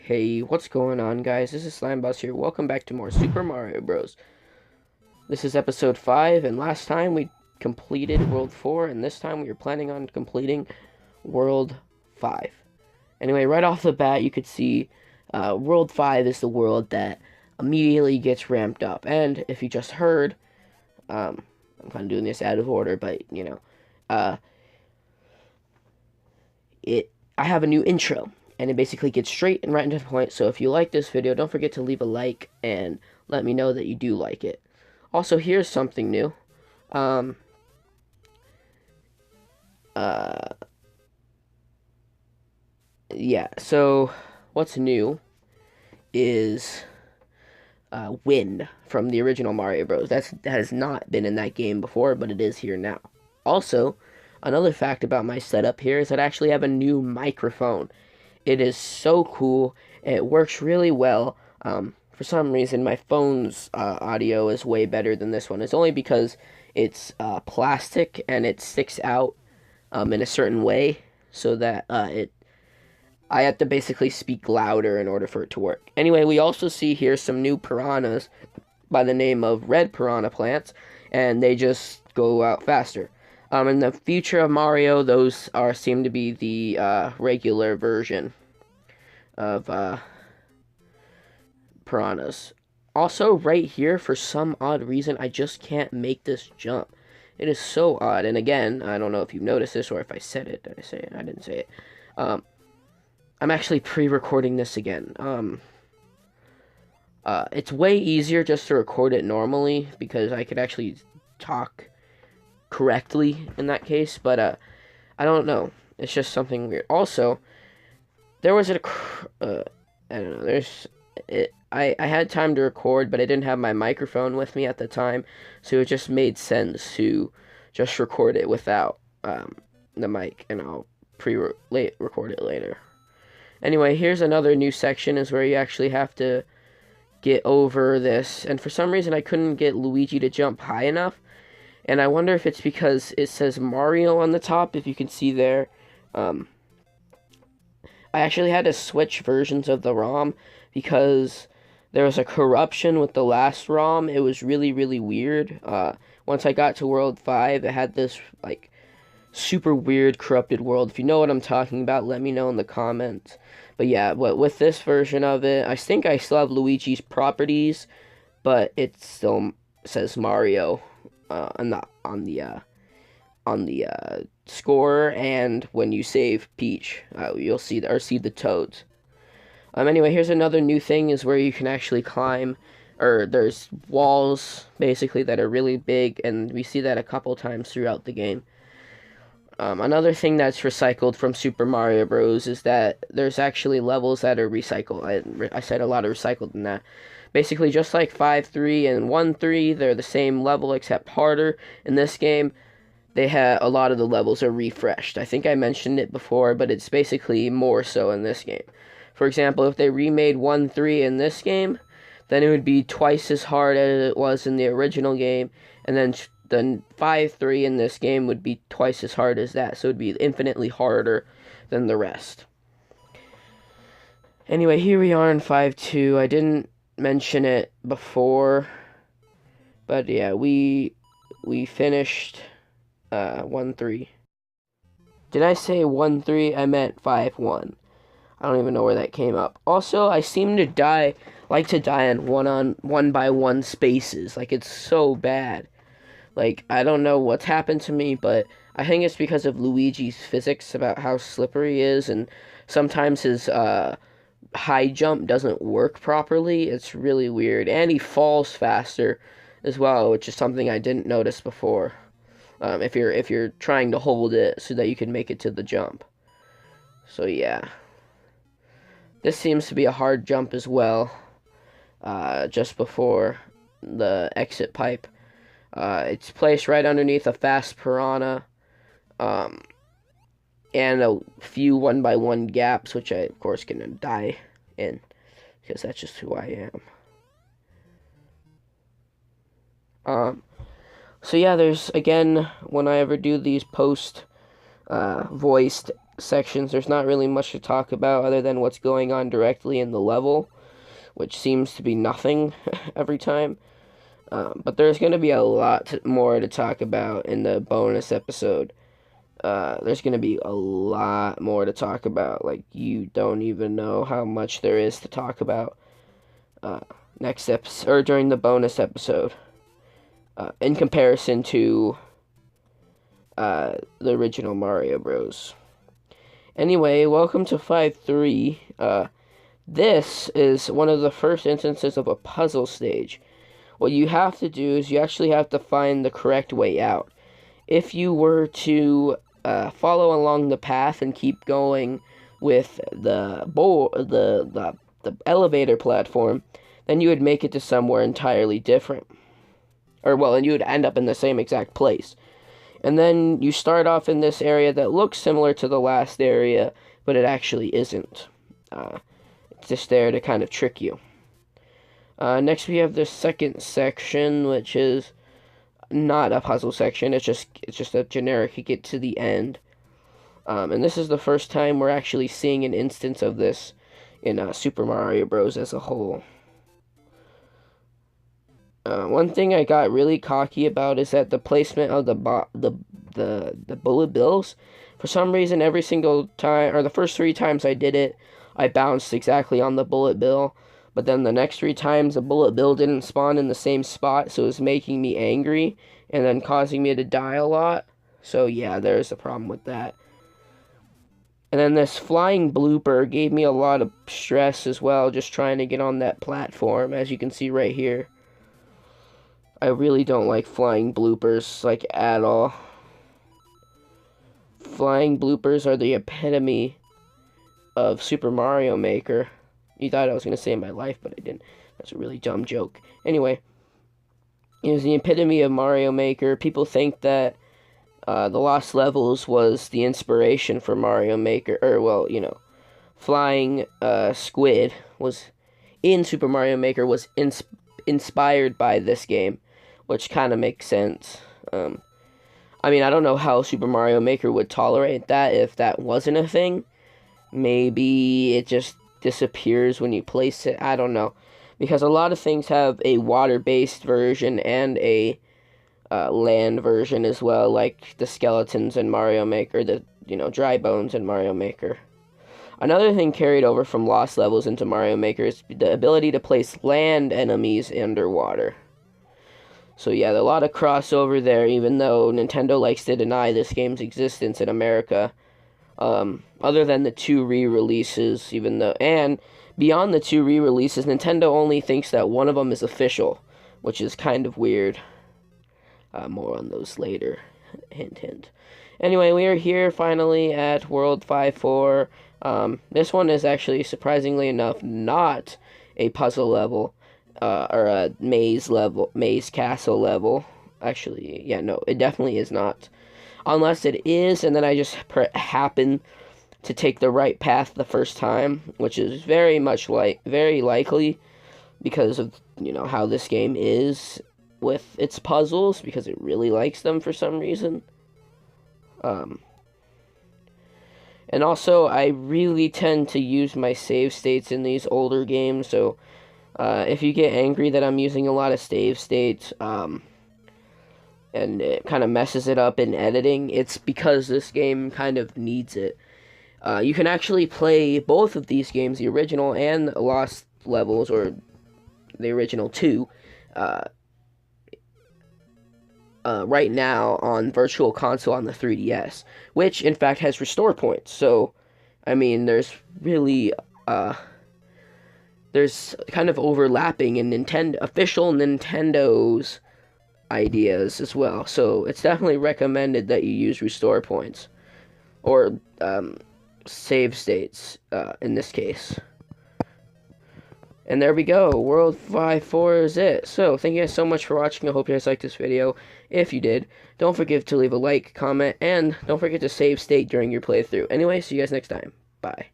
Hey, what's going on, guys? This is Slimeboss here. Welcome back to more Super Mario Bros. This is episode 5, and last time we completed World 4, and this time we are planning on completing World 5. Anyway, right off the bat, you could see World 5 is the world that immediately gets ramped up. And if you just heard, I'm kind of doing this out of order, but, uh, I have a new intro. And it basically gets straight and right into the point. So if you like this video, don't forget to leave a like and let me know that you do like it. Also, here's something new. Yeah, so what's new is wind from the original Mario Bros. That has not been in that game before, but it is here now. Also, another fact about my setup here is that I actually have a new microphone. It is so cool. It works really well. For some reason, my phone's audio is way better than this one. It's only because it's plastic and it sticks out in a certain way, so that I have to basically speak louder in order for it to work. Anyway, we also see here some new piranhas by the name of red piranha plants, and they just go out faster. In the future of Mario, those seem to be the regular version of piranhas. Also, right here, for some odd reason, I just can't make this jump. It is so odd. And again, I don't know if you noticed this or if I said it. Did I say it? I didn't say it. I'm actually pre-recording this again. It's way easier just to record it normally because I could actually talk correctly in that case, but I don't know. It's just something weird. Also, there was I don't know. I had time to record, but I didn't have my microphone with me at the time, so it just made sense to just record it without the mic, and I'll record it later. Anyway, here's another new section is where you actually have to get over this, and for some reason I couldn't get Luigi to jump high enough. And I wonder if it's because it says Mario on the top, if you can see there. I actually had to switch versions of the ROM because there was a corruption with the last ROM. It was really, really weird. Once I got to World 5, it had this, like, super weird corrupted world. If you know what I'm talking about, let me know in the comments. But yeah, with this version of it, I think I still have Luigi's properties, but it still says Mario. On the score, and when you save Peach, you'll see the toads. Anyway, here's another new thing is where you can actually climb, or there's walls basically that are really big, and we see that a couple times throughout the game. Another thing that's recycled from Super Mario Bros. Is that there's actually levels that are recycled. I said a lot of recycled in that. Basically, just like 5-3 and 1-3, they're the same level except harder. In this game, a lot of the levels are refreshed. I think I mentioned it before, but it's basically more so in this game. For example, if they remade 1-3 in this game, then it would be twice as hard as it was in the original game, and then 5-3 in this game would be twice as hard as that, so it would be infinitely harder than the rest. Anyway, here we are in 5-2. I didn't mention it before, but yeah, we finished 1-3. Did I say 1-3? I meant 5-1. I don't even know where that came up. Also, I seem to like to die in one by one spaces. Like, it's so bad. Like, I don't know what's happened to me, but I think it's because of Luigi's physics about how slippery he is, and sometimes his high jump doesn't work properly. It's really weird, and he falls faster as well, which is something I didn't notice before. If you're trying to hold it so that you can make it to the jump. So yeah, this seems to be a hard jump as well. Just before the exit pipe, it's placed right underneath a fast piranha. And a few one-by-one gaps, which I, of course, can die in, because that's just who I am. So yeah, there's, again, when I ever do these post-voiced sections, there's not really much to talk about other than what's going on directly in the level, which seems to be nothing every time. But there's going to be a lot more to talk about in the bonus episode. There's going to be a lot more to talk about. Like, you don't even know how much there is to talk about next episode, or during the bonus episode, in comparison to the original Mario Bros. Anyway, welcome to 5.3. This is one of the first instances of a puzzle stage. What you have to do is you actually have to find the correct way out. If you were to follow along the path and keep going with the elevator platform, then you would make it to somewhere entirely different. And you would end up in the same exact place. And then you start off in this area that looks similar to the last area, but it actually isn't. It's just there to kind of trick you. Next we have the second section, which is not a puzzle section. It's just a generic get to the end. And this is the first time we're actually seeing an instance of this in Super Mario Bros. As a whole. One thing I got really cocky about is that the placement of the bullet bills. For some reason, every single time, or the first 3 times I did it, I bounced exactly on the bullet bill. But then the next 3 times, the bullet bill didn't spawn in the same spot, so it was making me angry, and then causing me to die a lot. So yeah, there's a problem with that. And then this flying blooper gave me a lot of stress as well, just trying to get on that platform, as you can see right here. I really don't like flying bloopers, like, at all. Flying bloopers are the epitome of Super Mario Maker. You thought I was going to say my life, but I didn't. That's a really dumb joke. Anyway, it was the epitome of Mario Maker. People think that the Lost Levels was the inspiration for Mario Maker. Or, well, you know, flying squid was in Super Mario Maker was inspired by this game, which kind of makes sense. I mean, I don't know how Super Mario Maker would tolerate that if that wasn't a thing. Maybe it just disappears when you place it. I don't know. Because a lot of things have a water-based version and a land version as well, like the skeletons in Mario Maker, the, dry bones in Mario Maker. Another thing carried over from Lost Levels into Mario Maker is the ability to place land enemies underwater. So yeah, there's a lot of crossover there, even though Nintendo likes to deny this game's existence in America. Other than the 2 re-releases, and beyond the 2 re-releases, Nintendo only thinks that one of them is official, which is kind of weird. More on those later. Hint, hint. Anyway, we are here finally at World 5-4. This one is actually, surprisingly enough, not a puzzle level, or a maze castle level. Actually, yeah, no, it definitely is not. Unless it is, and then I just happen to take the right path the first time, which is very likely because of, how this game is with its puzzles, because it really likes them for some reason. And also, I really tend to use my save states in these older games, so if you get angry that I'm using a lot of save states, and it kind of messes it up in editing, it's because this game kind of needs it. You can actually play both of these games, the original and Lost Levels, or the original 2, right now on Virtual Console on the 3DS, which in fact has restore points. So, I mean, there's really there's kind of overlapping in official Nintendo's ideas as well. So it's definitely recommended that you use restore points or save states in this case. And there we go. World 5-4 is it. So, thank you guys so much for watching. I hope you guys liked this video. If you did, don't forget to leave a like, comment, and don't forget to save state during your playthrough. Anyway, see you guys next time. Bye.